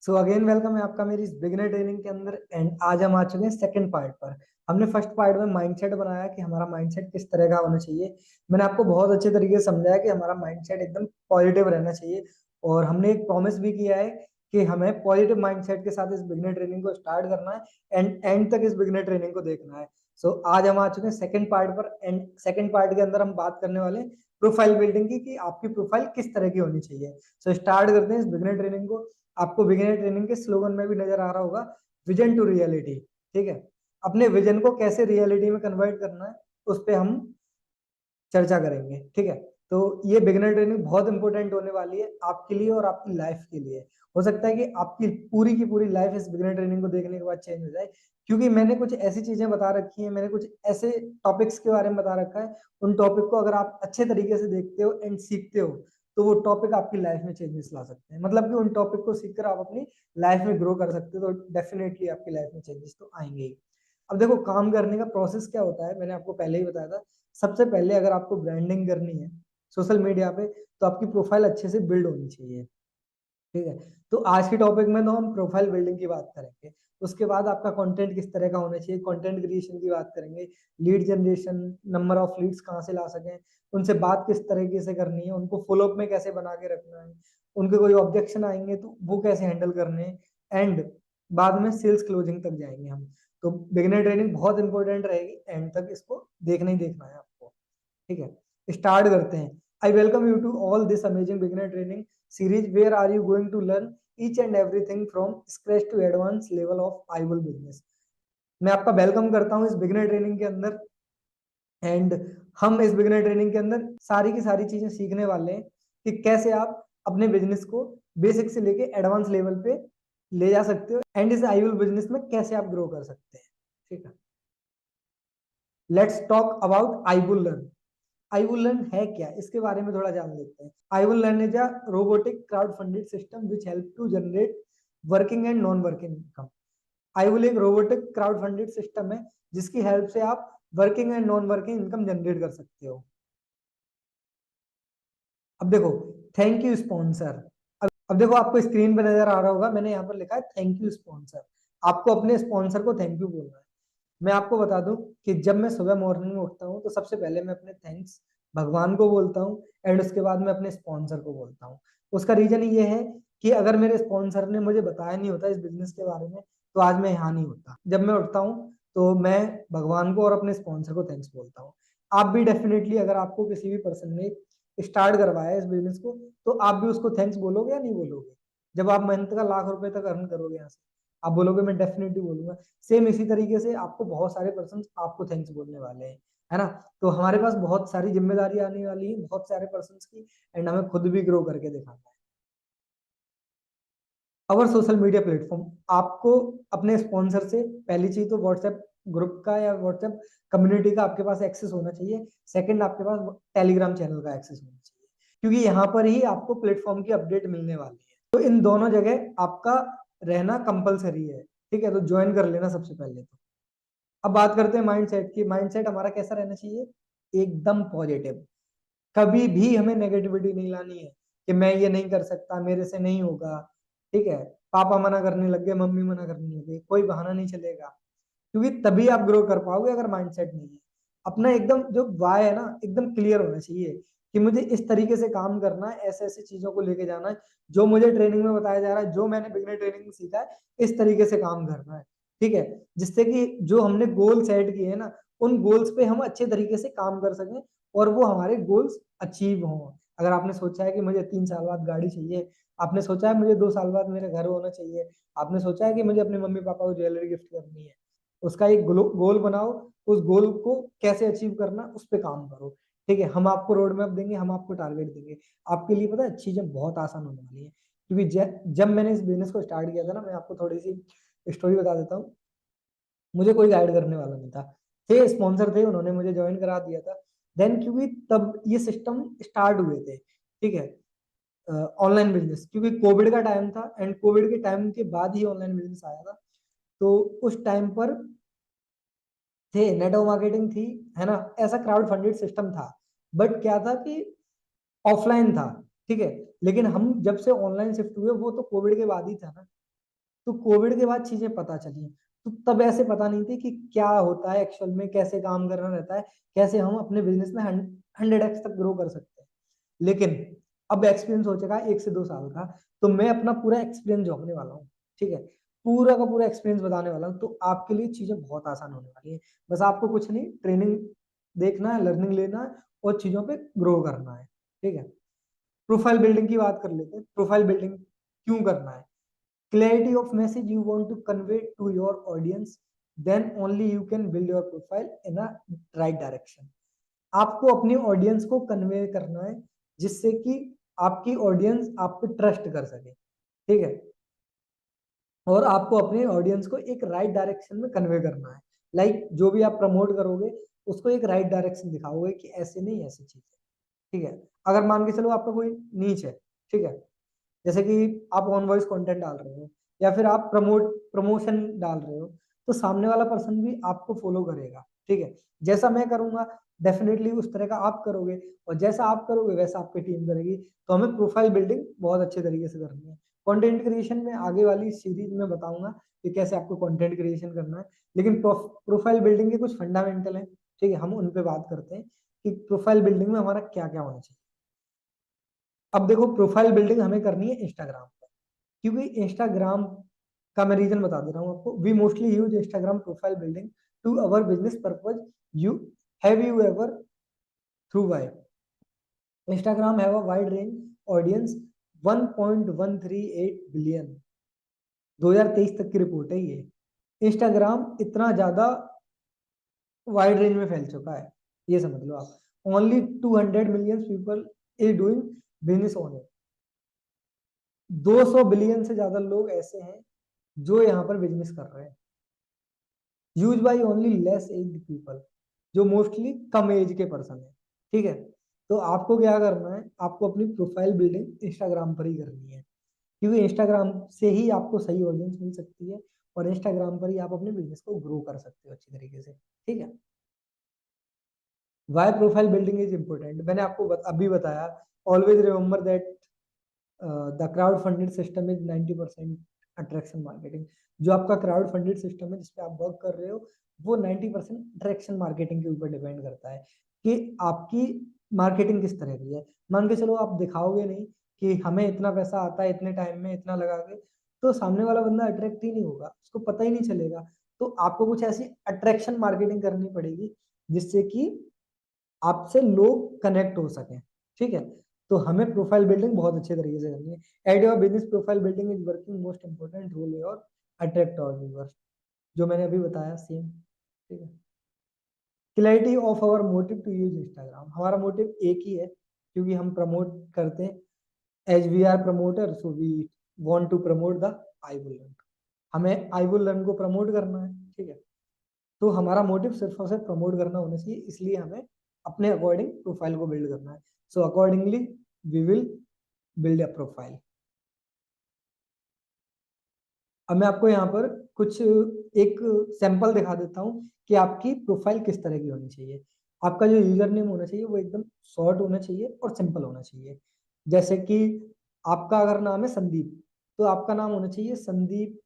So again welcome है आपका मेरी इस बिगिनर ट्रेनिंग के अंदर। एंड आज हम आ चुके हैं सेकंड पार्ट पर। हमने फर्स्ट पार्ट में माइंडसेट बनाया कि हमारा माइंडसेट किस तरह का होना चाहिए। मैंने आपको बहुत अच्छे तरीके से समझाया कि हमारा माइंडसेट एकदम पॉजिटिव रहना चाहिए। और हमने एक प्रॉमिस भी किया है कि हमें पॉजिटिव माइंडसेट के साथ इस बिगिनर ट्रेनिंग को स्टार्ट करना है एंड एंड तक इस बिगिनर ट्रेनिंग को देखना है। सो आज हम आ चुके हैं सेकंड पार्ट पर। एंड सेकंड पार्ट के अंदर हम बात करने वाले हैं प्रोफाइल बिल्डिंग की कि आपकी प्रोफाइल किस तरह की होनी चाहिए। सो स्टार्ट करते हैं इस बिगिनर ट्रेनिंग को। आपको बिगिनर ट्रेनिंग के स्लोगन में भी नजर आ रहा होगा, विजन टू रियलिटी। ठीक है, अपने विजन को कैसे रियलिटी में कन्वर्ट करना है उस पर हम चर्चा करेंगे। ठीक है, तो ये बिगिनर ट्रेनिंग बहुत इंपॉर्टेंट होने वाली है आपके लिए और आपकी लाइफ के लिए। हो सकता है कि आपकी पूरी की पूरी लाइफ इस बिगिनर ट्रेनिंग को देखने के बाद चेंज हो जाए, क्योंकि मैंने कुछ ऐसी चीजें बता रखी हैं, मैंने कुछ ऐसे टॉपिक्स के बारे में बता रखा है। उन टॉपिक को अगर आप अच्छे तरीके से देखते हो एंड सीखते हो तो वो टॉपिक आपकी लाइफ में चेंजेस ला सकते हैं। मतलब कि उन टॉपिक को सीखकर आप अपनी लाइफ में ग्रो कर सकते हो, तो डेफिनेटली आपकी लाइफ में चेंजेस तो आएंगे ही। अब देखो, काम करने का प्रोसेस क्या होता है, मैंने आपको पहले ही बताया था। सबसे पहले अगर आपको ब्रांडिंग करनी है सोशल मीडिया पे, तो आपकी प्रोफाइल अच्छे से बिल्ड होनी चाहिए। ठीक है, तो आज के टॉपिक में तो हम प्रोफाइल बिल्डिंग की बात करेंगे। उसके बाद आपका कंटेंट किस तरह का होना चाहिए, कंटेंट क्रिएशन की बात करेंगे। Lead generation, number of leads कहाँ से ला सकें, उनसे बात किस तरीके से करनी है, उनको फॉलोअप में कैसे बना के रखना है, उनके कोई ऑब्जेक्शन आएंगे तो वो कैसे हैंडल करने हैं। एंड बाद में सेल्स क्लोजिंग तक जाएंगे हम। तो बिगिनर ट्रेनिंग बहुत इंपॉर्टेंट रहेगी, एंड तक इसको देखना ही देखना है आपको। ठीक है, स्टार्ट करते हैं। I welcome you to all this amazing beginner training series where are you going to learn each and everything from scratch to advance level of I will business. मैं आपका वेलकम करता हूं इस बिगिनर ट्रेनिंग के अंदर। And हम इस beginner training के अंदर सारी की सारी चीजें सीखने वाले हैं कि कैसे आप अपने बिजनेस को बेसिक से लेके एडवांस लेवल पे ले जा सकते हो, एंड इस आई विल बिजनेस में कैसे आप ग्रो कर सकते हैं। ठीक है, let's talk about I will learn. I will learn है क्या, इसके बारे में थोड़ा जान लेते हैं। I will learn is a robotic crowd funded system which help to generate working and non working income. I will एक रोबोटिक क्राउड फंडेड सिस्टम है जिसकी हेल्प से आप working and non working income generate कर सकते हो। अब देखो, थैंक यू स्पॉन्सर। अब देखो, आपको स्क्रीन पे नजर आ रहा होगा, मैंने यहाँ पर लिखा है थैंक यू स्पॉन्सर। आपको अपने स्पॉन्सर को थैंक यू बोलना है। मैं आपको बता दूं कि जब मैं सुबह मॉर्निंग में उठता हूँ तो सबसे पहले मैं अपने थैंक्स भगवान को बोलता हूँ, एंड उसके बाद मैं अपने स्पॉन्सर को बोलता हूँ। उसका रीजन ये है कि अगर मेरे स्पॉन्सर ने मुझे बताया नहीं होता इस बिजनेस के बारे में तो आज मैं यहाँ नहीं होता। जब मैं उठता हूँ तो मैं भगवान को और अपने स्पॉन्सर को थैंक्स बोलता हूँ। आप भी डेफिनेटली, अगर आपको किसी भी पर्सन ने स्टार्ट करवाया इस बिजनेस को, तो आप भी उसको थैंक्स बोलोगे या नहीं बोलोगे? जब आप मेहनत का लाख रुपए तक अर्न करोगे यहाँ से, आप बोलोगे मैं डेफिनेटली बोलूंगा। सेम इसी तरीके से आपको बहुत सारे पर्सन आपको थैंक्स बोलने वाले हैं, है ना। तो हमारे पास बहुत सारी जिम्मेदारी आने वाली है बहुत सारे पर्सन की, एंड हमें खुद भी ग्रो करके दिखाना है। अवर सोशल मीडिया प्लेटफॉर्म, आपको अपने स्पॉन्सर से पहली चीज तो व्हाट्सएप ग्रुप का या व्हाट्सएप कम्युनिटी का आपके पास एक्सेस होना चाहिए। सेकंड, आपके पास टेलीग्राम चैनल का एक्सेस होना चाहिए, क्योंकि यहाँ पर ही आपको प्लेटफॉर्म की अपडेट मिलने वाली है। तो इन दोनों जगह आपका रहना कंपलसरी है। ठीक है, तो ज्वाइन कर लेना सबसे पहले तो। अब बात करते हैं माइंडसेट की। माइंडसेट हमारा कैसा रहना चाहिए? एकदम पॉजिटिव। कभी भी हमें नेगेटिविटी नहीं लानी है कि मैं ये नहीं कर सकता, मेरे से नहीं होगा। ठीक है, पापा मना करने लग गए, मम्मी मना करने लग गई, कोई बहाना नहीं चलेगा। क्योंकि तभी आप ग्रो कर पाओगे अगर माइंडसेट नहीं है। अपना एकदम जो वाय है ना, एकदम क्लियर होना चाहिए कि मुझे इस तरीके से काम करना है, ऐसे ऐसे चीजों को लेके जाना है, जो मुझे ट्रेनिंग में बताया जा रहा है, जो मैंने बिगनर ट्रेनिंग में सीखा है, इस तरीके से काम करना है। ठीक है, जिससे कि जो हमने गोल सेट किए हैं ना, उन गोल्स पे हम अच्छे तरीके से काम कर सकें और वो हमारे गोल्स अचीव हों। अगर आपने सोचा है कि मुझे 3 साल बाद गाड़ी चाहिए, आपने सोचा है मुझे 2 साल बाद मेरा घर होना चाहिए, आपने सोचा है कि मुझे अपने मम्मी पापा को ज्वेलरी गिफ्ट करनी है, उसका एक गोल बनाओ। उस गोल को कैसे अचीव करना उस पर काम करो। ठीक है, हम आपको रोड मैप देंगे, हम आपको टारगेट देंगे। आपके लिए पता है चीजें बहुत आसान होने वाली है, क्योंकि जब मैंने इस बिजनेस को स्टार्ट किया था ना, मैं आपको थोड़ी सी स्टोरी बता देता हूँ। मुझे कोई गाइड करने वाला नहीं था, थे स्पॉन्सर थे, उन्होंने मुझे ज्वाइन करा दिया था। देन क्योंकि तब ये सिस्टम स्टार्ट हुए थे, ठीक है, ऑनलाइन बिजनेस, क्योंकि कोविड का टाइम था, एंड कोविड के टाइम के बाद ही ऑनलाइन बिजनेस आया था। तो उस टाइम पर थे, नेटवर्क मार्केटिंग थी, है ना, ऐसा क्राउड फंडेड सिस्टम था। बट क्या था कि ऑफलाइन था। ठीक है, लेकिन हम जब से ऑनलाइन शिफ्ट हुए वो तो कोविड के बाद ही था ना। तो कोविड के बाद चीजें पता चली, तो तब ऐसे पता नहीं थी कि क्या होता है एक्चुअल में, कैसे काम करना रहता है, कैसे हम अपने बिजनेस में 100x तक ग्रो कर सकते हैं। लेकिन अब एक्सपीरियंस हो चुका है 1 से 2 साल का, तो मैं अपना पूरा एक्सपीरियंस जोड़ने वाला हूँ, ठीक है, पूरा का पूरा एक्सपीरियंस बताने वाला हूँ, तो आपके लिए चीजें बहुत आसान होने वाली है। बस आपको कुछ नहीं, ट्रेनिंग देखना है, लर्निंग लेना है और चीजों पे ग्रो करना है, ठीक है। प्रोफाइल बिल्डिंग की बात कर लेते हैं। प्रोफाइल बिल्डिंग क्यों करना है? Clarity of message you want to convey to your audience, then only you can build your profile in a right direction. आपको अपनी ऑडियंस को कन्वे करना है जिससे कि आपकी ऑडियंस आप पे ट्रस्ट कर सके, ठीक है, और आपको अपने ऑडियंस को एक राइट डायरेक्शन में कन्वे करना है। लाइक जो भी आप प्रमोट करोगे उसको एक राइट डायरेक्शन दिखाओगे कि ऐसे नहीं, ऐसी चीज है, ठीक है। अगर मान के चलो आपका कोई नीच है, ठीक है, जैसे कि आप ऑन वॉइस कंटेंट डाल रहे हो या फिर आप प्रमोशन डाल रहे हो, तो सामने वाला पर्सन भी आपको फॉलो करेगा, ठीक है। जैसा मैं करूंगा डेफिनेटली उस तरह का आप करोगे, और जैसा आप करोगे वैसा आपकी टीम करेगी। तो हमें प्रोफाइल बिल्डिंग बहुत अच्छे तरीके से करनी है। कंटेंट क्रिएशन में आगे वाली सीरीज में बताऊंगा कि कैसे आपको कंटेंट क्रिएशन करना है, लेकिन प्रोफाइल बिल्डिंग के कुछ फंडामेंटल है, ठीक है, हम उन पे बात करते हैं कि प्रोफाइल बिल्डिंग में हमारा क्या क्या होना चाहिए। अब देखो, प्रोफाइल बिल्डिंग हमें करनी है इंस्टाग्राम पर, क्योंकि इंस्टाग्राम का मैं रीजन बता दे रहा हूँ आपको। We mostly use Instagram profile building to our business purpose. You have you ever through why Instagram have a wide range audience 1.138 billion, 2023 तक की रिपोर्ट है ये। इंस्टाग्राम इतना ज्यादा वाइड रेंज में फैल चुका है, ये समझ लो आप। Only 200 million people is doing business on it. 200 billion से ज्यादा लोग ऐसे हैं जो यहाँ पर बिजनेस कर रहे हैं। Use by only less age people, जो मोस्टली कम एज के पर्सन है, ठीक है। तो आपको क्या करना है, आपको अपनी प्रोफाइल बिल्डिंग इंस्टाग्राम पर ही करनी है, क्योंकि इंस्टाग्राम से ही आपको सही ऑडियंस मिल सकती है, और इंस्टाग्राम पर ही आप अपने बिजनेस को ग्रो कर सकते हो अच्छी तरीके से, ठीक है। Why profile building is important, मैंने आपको अभी बताया। Always remember that the crowd funded system is 90% attraction marketing. जो आपका क्राउड फंडेड सिस्टम है जिसपे आप वर्क कर रहे हो, वो 90% अट्रैक्शन मार्केटिंग के ऊपर डिपेंड करता है कि आपकी मार्केटिंग किस तरह की है। मान के चलो आप दिखाओगे नहीं कि हमें इतना पैसा आता है इतने टाइम में इतना लगा के, तो सामने वाला बंदा अट्रैक्ट ही नहीं होगा, उसको पता ही नहीं चलेगा। तो आपको कुछ ऐसी अट्रैक्शन मार्केटिंग करनी पड़ेगी जिससे कि आपसे लोग कनेक्ट हो सके, ठीक है। तो हमें प्रोफाइल बिल्डिंग बहुत अच्छे तरीके से करनी है। At your business profile building is working most important role your attract our viewers, जो मैंने अभी बताया सेम, ठीक है। Clarity of our motive to use Instagram, हमारा मोटिव एक ही है, क्योंकि हम प्रमोट करते हैं as we are promoter, so we want to promote the I will learn. हमें आई विल लर्न को प्रमोट करना है, ठीक है। तो हमारा मोटिव सिर्फ और सिर्फ प्रमोट करना होना चाहिए, इसलिए हमें अपने अकॉर्डिंग प्रोफाइल को बिल्ड करना है। So accordingly we will build a profile. अब मैं आपको यहाँ पर कुछ एक सैंपल दिखा देता हूँ कि आपकी प्रोफाइल किस तरह की होनी चाहिए। आपका जो यूजर नेम होना चाहिए वो एकदम शॉर्ट होना चाहिए और सिंपल होना चाहिए। जैसे कि आपका अगर नाम है संदीप, तो आपका नाम होना चाहिए संदीप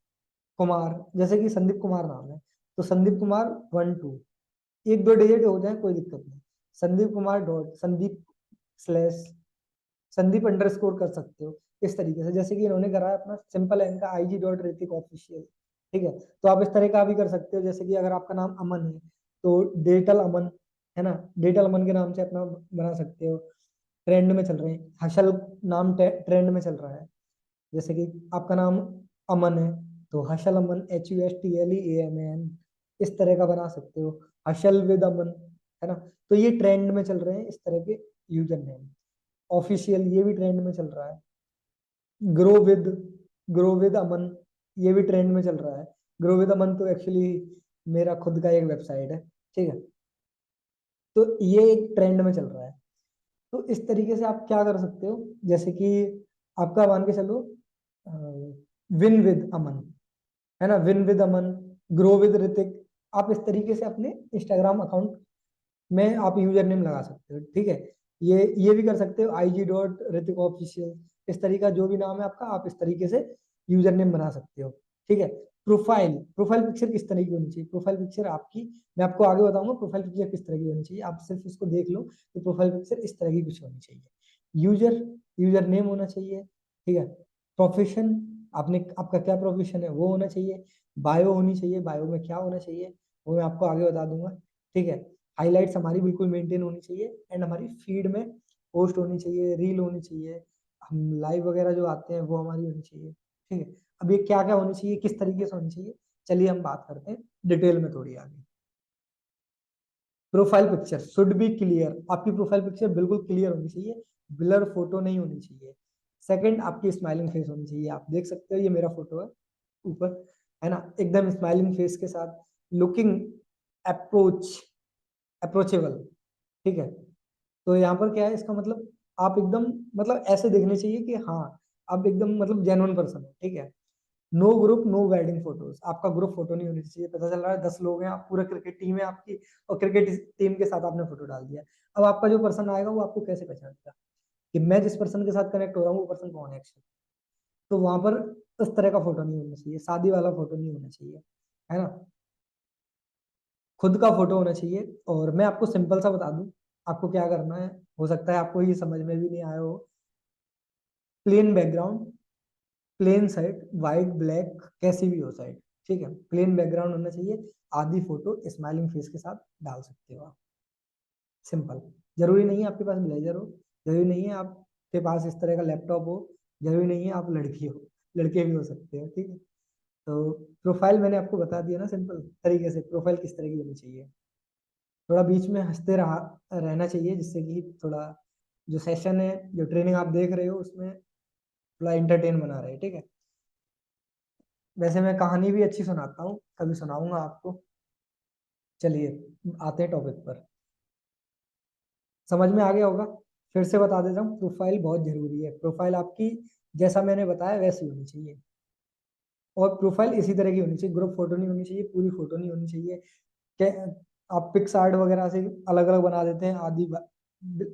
कुमार, जैसे कि संदीप कुमार नाम है, तो संदीप कुमार 1 2, 1 2 डिजिट हो जाए कोई दिक्कत नहीं। Sandeep Kumar dot Sandeep slash Sandeep underscore कर सकते हो इस तरीके से, जैसे कि इन्होंने करा है अपना सिंपल है इनका IG.ऋतिक ऑफिशियल, ठीक है। तो आप इस तरह का भी कर सकते हो, जैसे कि अगर आपका नाम अमन है तो डेटल अमन, है ना, डेटल अमन के नाम से अपना बना सकते हो। ट्रेंड में चल रहे हैं हर्षल, नाम ट्रेंड में चल रहा है, जैसे कि आपका नाम अमन है तो हर्षल अमन HUSTLEAMAN, इस तरह का बना सकते हो। हर्षल विद अमन, है ना। तो ये ट्रेंड में चल रहे हैं इस तरह के यूजर नेम। ऑफिशियल ये भी ट्रेंड में चल रहा है। ग्रो विद ग्रो विद अमन, ये भी ट्रेंड में चल रहा है। ग्रो विद अमन तो एक्चुअली मेरा खुद का एक वेबसाइट है, ठीक है। तो ये एक ट्रेंड में चल रहा है। तो इस तरीके से आप क्या कर सकते हो, जैसे कि आपका मान के चलो विन विद अमन, है ना, win with Aman, grow with Hrithik. आप इस तरीके से अपने इंस्टाग्राम अकाउंट में आप यूजर नेम लगा सकते हो, ठीक है। ये भी कर सकते हो IG.ऋतिक ऑफिशियल, इस तरीका जो भी नाम है आपका आप इस तरीके से यूजर नेम बना सकते हो, ठीक है। प्रोफाइल, प्रोफाइल पिक्चर किस तरह की होनी चाहिए? प्रोफाइल पिक्चर आपकी, मैं आपको आगे बताऊंगा प्रोफाइल पिक्चर किस तरह की होनी चाहिए, आप सिर्फ इसको देख लो कि प्रोफाइल पिक्चर इस तरह की कुछ होनी चाहिए। यूजर, यूजर नेम होना चाहिए, ठीक है। प्रोफेशन, आपने आपका क्या प्रोफेशन है वो होना चाहिए। बायो होनी चाहिए, बायो में क्या होना चाहिए वो मैं आपको आगे बता दूंगा, ठीक है। हाईलाइट्स हमारी बिल्कुल मेंटेन होनी चाहिए, एंड हमारी फीड में पोस्ट होनी चाहिए, रील होनी चाहिए, हम लाइव वगैरह जो आते हैं वो हमारी होनी चाहिए, ठीक है। अब ये क्या क्या होनी चाहिए, किस तरीके से होनी चाहिए, चलिए हम बात करते हैं डिटेल में थोड़ी आगे। Profile picture should be clear, आपकी प्रोफाइल पिक्चर बिल्कुल क्लियर होनी चाहिए, ब्लर फोटो नहीं होनी चाहिए। सेकंड, आपकी स्माइलिंग फेस होनी चाहिए, आप देख सकते हो ये मेरा फोटो है ऊपर, है ना, एकदम स्माइलिंग फेस के साथ, लुकिंग अप्रोच अप्रोचेबल, ठीक है। तो यहाँ पर क्या है इसका मतलब, आप एकदम मतलब ऐसे देखने चाहिए कि हाँ आप एकदम मतलब जेन्युइन पर्सन हो, ठीक है। No group no wedding photos, आपका ग्रुप फोटो नहीं होनी चाहिए, पता चल रहा है 10 लोग हैं, आप पूरा क्रिकेट टीम है आपकी, और क्रिकेट टीम के साथ आपने फोटो डाल दिया। अब आपका जो पर्सन आएगा वो आपको कैसे पहचानेगा कि मैं जिस पर्सन के साथ कनेक्ट हो रहा हूँ वो पर्सन कौन है एक्चुअली? तो वहां पर उस तरह का फोटो नहीं होना चाहिए, शादी वाला फोटो नहीं होना चाहिए, है ना। खुद का फोटो होना चाहिए, और मैं आपको सिंपल सा बता दूं आपको क्या करना है, हो सकता है आपको ये समझ में भी नहीं आया हो। Plain background, plain side, white black कैसी भी हो साइड, ठीक है, प्लेन बैकग्राउंड होना चाहिए। आधी फोटो स्माइलिंग फेस के साथ डाल सकते हो आप, सिंपल। जरूरी नहीं है आपके पास ब्लेजर हो, जरूरी नहीं है आपके पास इस तरह का लैपटॉप हो, जरूरी नहीं है आप लड़की हो, लड़के भी हो सकते हो, ठीक है। तो प्रोफाइल मैंने आपको बता दिया ना सिंपल तरीके से, प्रोफाइल किस तरह की होनी चाहिए। थोड़ा बीच में हंसते रहा रहना चाहिए, जिससे कि थोड़ा जो सेशन है, जो ट्रेनिंग आप देख रहे हो उसमें थोड़ा इंटरटेन बना रहे, ठीक है। वैसे मैं कहानी भी अच्छी सुनाता हूँ, कभी सुनाऊंगा आपको। चलिए आते हैं टॉपिक पर, समझ में आ गया होगा। फिर से बता देता हूँ, प्रोफाइल बहुत जरूरी है, प्रोफाइल आपकी जैसा मैंने बताया वैसी होनी चाहिए, और प्रोफाइल इसी तरह की होनी चाहिए, ग्रुप फोटो नहीं होनी चाहिए, पूरी फोटो नहीं होनी चाहिए। क्या आप पिक्स आर्ट वगैरह से अलग अलग बना देते हैं, आधी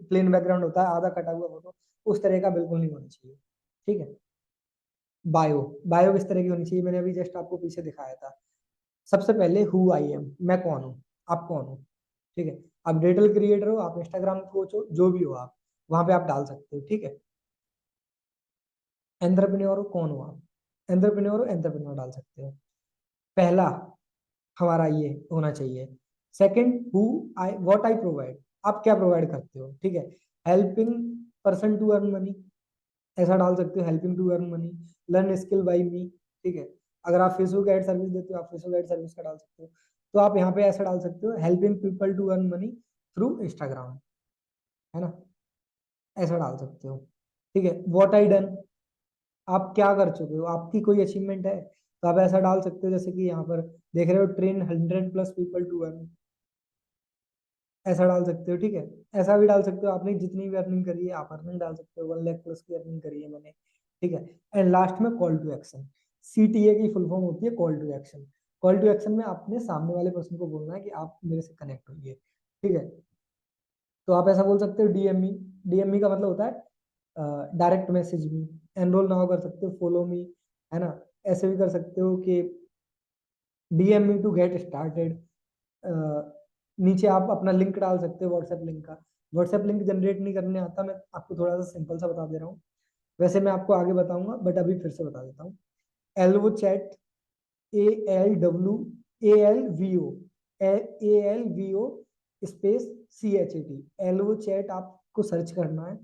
प्लेन बैकग्राउंड होता है, आधा कटा हुआ फोटो, उस तरह का बिल्कुल नहीं होना चाहिए, ठीक है। बायो, बायो किस तरह की होनी चाहिए, मैंने अभी जस्ट आपको पीछे दिखाया था। सबसे पहले हु आई एम, मैं कौन हूँ, आप कौन हो, ठीक है। आप डिजिटल क्रिएटर हो, आप इंस्टाग्राम कोच हो, जो भी हो आप वहां पे आप डाल सकते हो, ठीक है। एंटरप्रेन्योर हो, कौन हो आप, एंटरप्रेन्योर हो, एंटरप्रेन्योर डाल सकते हो। पहला हमारा ये होना चाहिए। Second, who I what I provide, आप क्या प्रोवाइड करते हो, ठीक है। Helping person to earn money, ऐसा डाल सकते हो, helping to earn money, learn skill by me, ठीक है। अगर आप फेसबुक एड सर्विस देते हो, आप फेसबुक एड सर्विस का डाल सकते हो। तो आप यहाँ पे ऐसा डाल सकते हो, helping people to earn money through Instagram, है ना, ऐसा डाल सकते हो, ठीक है। व्हाट आई डन, आप क्या कर चुके हो, आपकी कोई अचीवमेंट है तो आप ऐसा डाल सकते हो, जैसे कि यहाँ पर देख रहे हो, ट्रेन 100+ पीपल टू अर्न, ऐसा डाल सकते हो, ठीक है। ऐसा भी डाल सकते हो, आपने जितनी भी अर्निंग करी है आप अर्निंग डाल सकते हो, 1 लाख+ की अर्निंग करी है मैंने, ठीक है। एंड लास्ट में कॉल टू एक्शन, CTA की फुल फॉर्म होती है call to action. Call to action में आपने सामने वाले पर्सन को बोलना है कि आप मेरे से कनेक्ट होइए, ठीक है। तो आप ऐसा बोल सकते हो, DME, DME का मतलब होता है direct message me, enrol now कर सकते हो, फॉलो मी, है ना। ऐसे भी कर सकते हो कि DME टू गेट स्टार्टेड, नीचे आप अपना लिंक डाल सकते हो व्हाट्सएप लिंक का। व्हाट्सएप लिंक जनरेट नहीं करने आता, मैं आपको थोड़ा सा सिंपल सा बता दे रहा हूँ, वैसे मैं आपको आगे बताऊंगा बट अभी फिर से बता देता हूँ। Alvo chat, ALWALVO, ALVO space CHAT, Alvo chat आपको सर्च करना है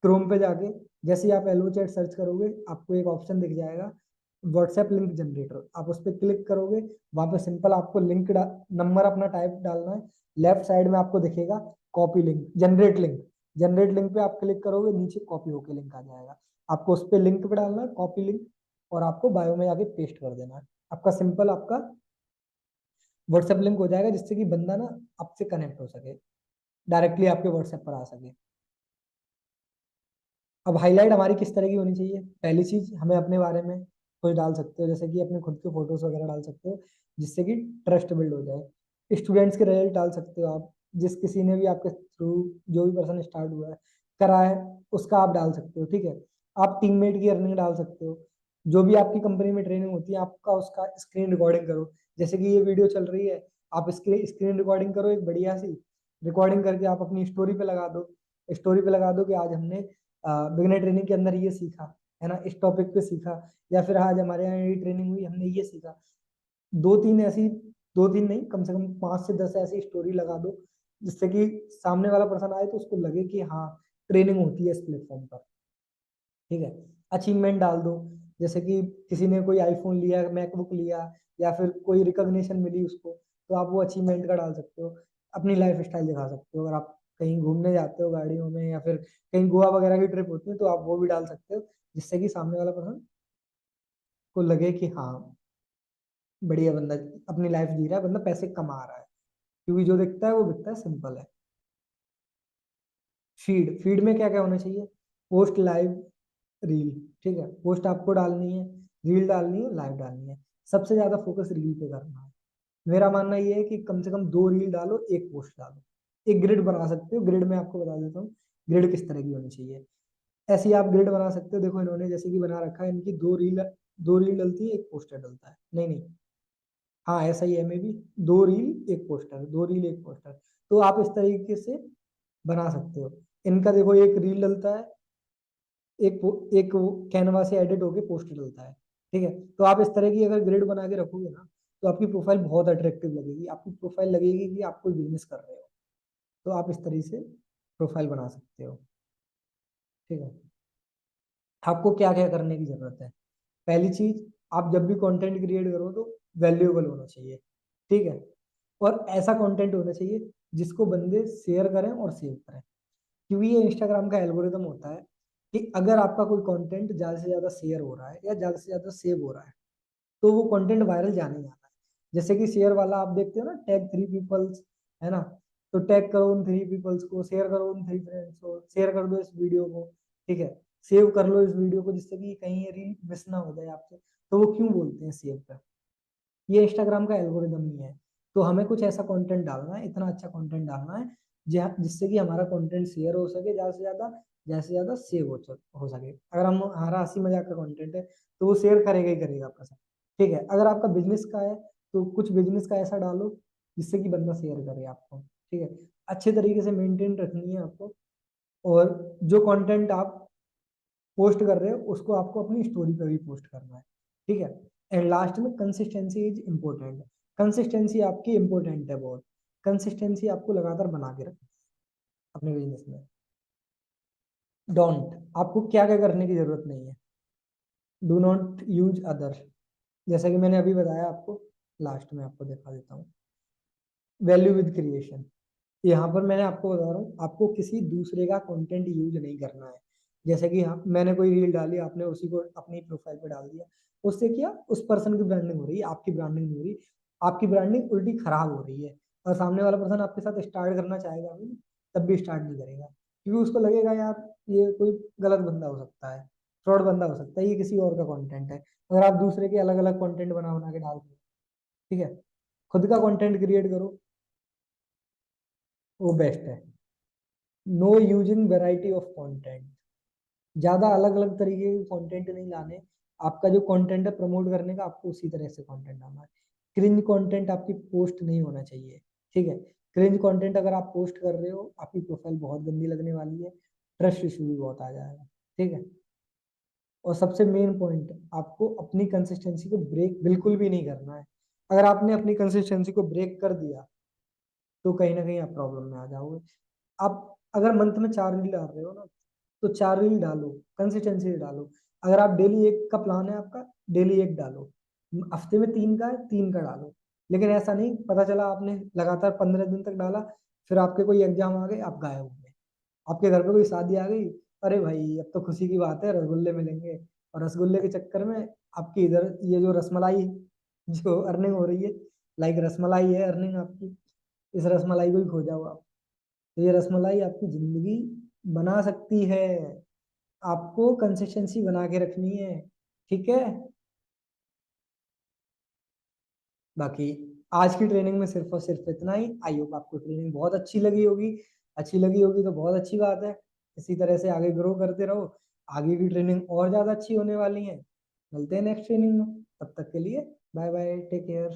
क्रोम पे जाके। जैसे ही आप एलओ चैट सर्च करोगे आपको एक ऑप्शन दिख जाएगा, व्हाट्सएप लिंक जनरेटर, आप उस पर क्लिक करोगे। वहां पे सिंपल आपको लिंक नंबर अपना टाइप डालना है, लेफ्ट साइड में आपको दिखेगा copy link, generate link, generate link पे आप क्लिक करोगे, नीचे कॉपी होके लिंक आ जाएगा, आपको उस पर लिंक पे डालना है कॉपी लिंक, और आपको बायो में जाके पेस्ट कर देना है। आपका सिंपल आपका व्हाट्सएप लिंक हो जाएगा, जिससे कि बंदा ना आपसे कनेक्ट हो सके, डायरेक्टली आपके व्हाट्सएप पर आ सके। अब हाईलाइट हमारी किस तरह की होनी चाहिए, पहली चीज हमें अपने बारे में कुछ डाल सकते हो, जैसे कि अपने खुद के फोटोज वगैरह डाल सकते हो, जिससे कि ट्रस्ट बिल्ड हो जाए। स्टूडेंट्स के रिजल्ट डाल सकते हो आप, जिस किसी ने भी आपके थ्रू, जो भी पर्सन स्टार्ट हुआ है करा है, उसका आप डाल सकते हो, ठीक है। आप टीममेट की अर्निंग डाल सकते हो, जो भी आपकी कंपनी में ट्रेनिंग होती है आपका उसका स्क्रीन रिकॉर्डिंग करो। जैसे कि ये वीडियो चल रही है, आप स्क्रीन रिकॉर्डिंग करो एक बढ़िया सी, रिकॉर्डिंग करके आप अपनी स्टोरी पे लगा दो। स्टोरी पे लगा दो कि आज हमने बिगिनर ट्रेनिंग के अंदर ये सीखा, है ना, इस टॉपिक पे सीखा, या फिर आज हमारे यहाँ ये ट्रेनिंग हुई हमने ये सीखा। दो तीन ऐसी, दो तीन नहीं, कम से कम 5 से 10 ऐसी स्टोरी लगा दो, जिससे कि सामने वाला पर्सन आए तो उसको लगे कि हाँ ट्रेनिंग होती है इस प्लेटफॉर्म पर। ठीक है। अचीवमेंट डाल दो, जैसे कि किसी ने कोई आईफोन लिया, मैकबुक लिया, या फिर कोई रिकॉग्निशन मिली उसको, तो आप वो अचीवमेंट का डाल सकते हो। अपनी लाइफ स्टाइल दिखा सकते हो, अगर आप कहीं घूमने जाते हो गाड़ियों में, या फिर कहीं गोवा वगैरह की ट्रिप होती है तो आप वो भी डाल सकते हो, जिससे कि सामने वाला पर्सन को लगे कि हाँ बढ़िया बंदा अपनी लाइफ जी रहा है, बंदा पैसे कमा रहा है, क्योंकि जो दिखता है वो बिकता है, सिंपल है। फीड, फीड में क्या क्या होना चाहिए? Post, live, reel. ठीक है, पोस्ट आपको डालनी है, रील डालनी है, लाइव डालनी है। सबसे ज्यादा फोकस रील पे करना है। मेरा मानना ये है कि कम से कम 2 रील डालो, एक पोस्ट डालो। एक ग्रिड बना सकते हो, ग्रिड में आपको बता देता हूँ ग्रिड किस तरह की होनी चाहिए। ऐसी आप ग्रिड बना सकते हो, देखो इन्होंने जैसे कि बना रखा है, इनकी 2 रील, 2 रील डलती है, एक पोस्टर डलता है, नहीं नहीं, हाँ ऐसा ही है, मे भी 2 रील एक पोस्टर, 2 रील एक पोस्टर। तो आप इस तरीके से बना सकते हो। इनका देखो एक रील डलता है, एक कैनवा से एडिट होके पोस्ट डलता है। ठीक है, तो आप इस तरह की अगर ग्रिड बना के रखोगे ना, तो आपकी प्रोफाइल बहुत अट्रैक्टिव लगेगी, आपकी प्रोफाइल लगेगी कि आप कोई बिजनेस कर रहे हो। तो आप इस तरह से प्रोफाइल बना सकते हो। ठीक है, आपको क्या क्या करने की जरूरत है? पहली चीज, आप जब भी कंटेंट क्रिएट करो तो वैल्यूएबल होना चाहिए। ठीक है, और ऐसा कंटेंट होना चाहिए जिसको बंदे शेयर करें और सेव करें। क्योंकि ये इंस्टाग्राम का एल्गोरिदम होता है कि अगर आपका कोई कंटेंट ज्यादा से ज्यादा शेयर हो रहा है या ज्यादा से ज्यादा सेव हो रहा है, तो वो कंटेंट वायरल जाने जाना है। जैसे कि शेयर वाला आप देखते हो ना, टैग 3 पीपल्स, है ना, तो टैग करो उन 3 पीपल्स को, शेयर करो उन 3 फ्रेंड्स को, शेयर कर दो इस वीडियो को। ठीक है, सेव कर लो इस वीडियो को, जिससे कि कहीं ये रील मिस ना हो जाए आपसे। तो वो क्यों बोलते हैं सेव कर? ये इंस्टाग्राम का एल्गोरिदम ही है। तो हमें कुछ ऐसा कंटेंट डालना है, इतना अच्छा कंटेंट डालना है जिससे कि हमारा कंटेंट शेयर हो सके ज्यादा से ज्यादा सेव हो सके। अगर हम हमारा हंसी मजाक का कंटेंट है तो वो शेयर करेगा ही करेगा आपका साथ। ठीक है, अगर आपका बिजनेस का है तो कुछ बिजनेस का ऐसा डालो जिससे कि बंदा शेयर करे आपको। ठीक है, अच्छे तरीके से मेंटेन रखनी है आपको। और जो कंटेंट आप पोस्ट कर रहे हो उसको आपको अपनी स्टोरी पे भी पोस्ट करना है। ठीक है, एंड लास्ट में कंसिस्टेंसी इज इम्पोर्टेंट। कंसिस्टेंसी आपकी इम्पोर्टेंट है बहुत। कंसिस्टेंसी आपको लगातार बना के रखना है अपने बिजनेस में। डोंट, आपको क्या क्या करने की जरूरत नहीं है? डू नॉट यूज अदर, जैसा कि मैंने अभी बताया आपको, लास्ट में आपको दिखा देता हूँ। वैल्यू विद क्रिएशन, यहाँ पर मैंने आपको बता रहा हूँ, आपको किसी दूसरे का कंटेंट यूज नहीं करना है। जैसे कि मैंने कोई रील डाली, आपने उसी को अपनी प्रोफाइल पे डाल दिया, उससे क्या उस पर्सन की ब्रांडिंग हो रही है, आपकी ब्रांडिंग नहीं हो रही। आपकी ब्रांडिंग उल्टी खराब हो रही है, और सामने वाला पर्सन आपके साथ स्टार्ट करना चाहेगा भी, तब भी स्टार्ट नहीं करेगा, क्योंकि उसको लगेगा यार ये कोई गलत बंदा हो सकता है, फ्रॉड बंदा हो सकता है, ये किसी और का कंटेंट है। अगर आप दूसरे के अलग अलग कंटेंट बना बना के डाल दो, ठीक है, खुद का कंटेंट क्रिएट करो, वो बेस्ट है। Know using variety of content, ज्यादा अलग अलग तरीके के कंटेंट नहीं लाने। आपका जो कंटेंट है प्रमोट करने का, आपको उसी तरह से कंटेंट डालना है। क्रिंज कंटेंट आपकी पोस्ट नहीं होना चाहिए। ठीक है, क्रिंज कंटेंट अगर आप पोस्ट कर रहे हो, आपकी प्रोफाइल बहुत गंदी लगने वाली है, ट्रस्ट इशू भी बहुत आ जाएगा। ठीक है, और सबसे मेन पॉइंट, आपको अपनी कंसिस्टेंसी को ब्रेक बिल्कुल भी नहीं करना है। अगर आपने अपनी कंसिस्टेंसी को ब्रेक कर दिया तो कहीं ना कहीं आप प्रॉब्लम में आ जाओगे। आप अगर मंथ में 4 रील डाल रहे हो ना, तो 4 रील डालो, कंसिस्टेंसी डालो। अगर आप डेली एक का प्लान है आपका, डेली एक डालो। हफ्ते में 3 का है, 3 का डालो। लेकिन ऐसा नहीं पता चला आपने लगातार 15 दिन तक डाला, फिर आपके कोई एग्जाम आ गए, आप गायब हो गए, आपके घर पे कोई शादी आ गई, अरे भाई अब तो खुशी की बात है, रसगुल्ले मिलेंगे, और रसगुल्ले के चक्कर में आपकी इधर ये जो रसमलाई जो अर्निंग हो रही है, लाइक रसमलाई है अर्निंग आपकी, इस रसमलाई को ही खो जाओ आप। तो ये रसमलाई आपकी जिंदगी बना सकती है। आपको कंसिस्टेंसी बना के रखनी है। ठीक है, बाकी आज की ट्रेनिंग में सिर्फ और सिर्फ इतना ही। आई होप आपको ट्रेनिंग बहुत अच्छी लगी होगी। अच्छी लगी होगी तो बहुत अच्छी बात है। इसी तरह से आगे ग्रो करते रहो, आगे की ट्रेनिंग और ज्यादा अच्छी होने वाली है। मिलते हैं नेक्स्ट ट्रेनिंग में, तब तक के लिए बाय बाय, टेक केयर।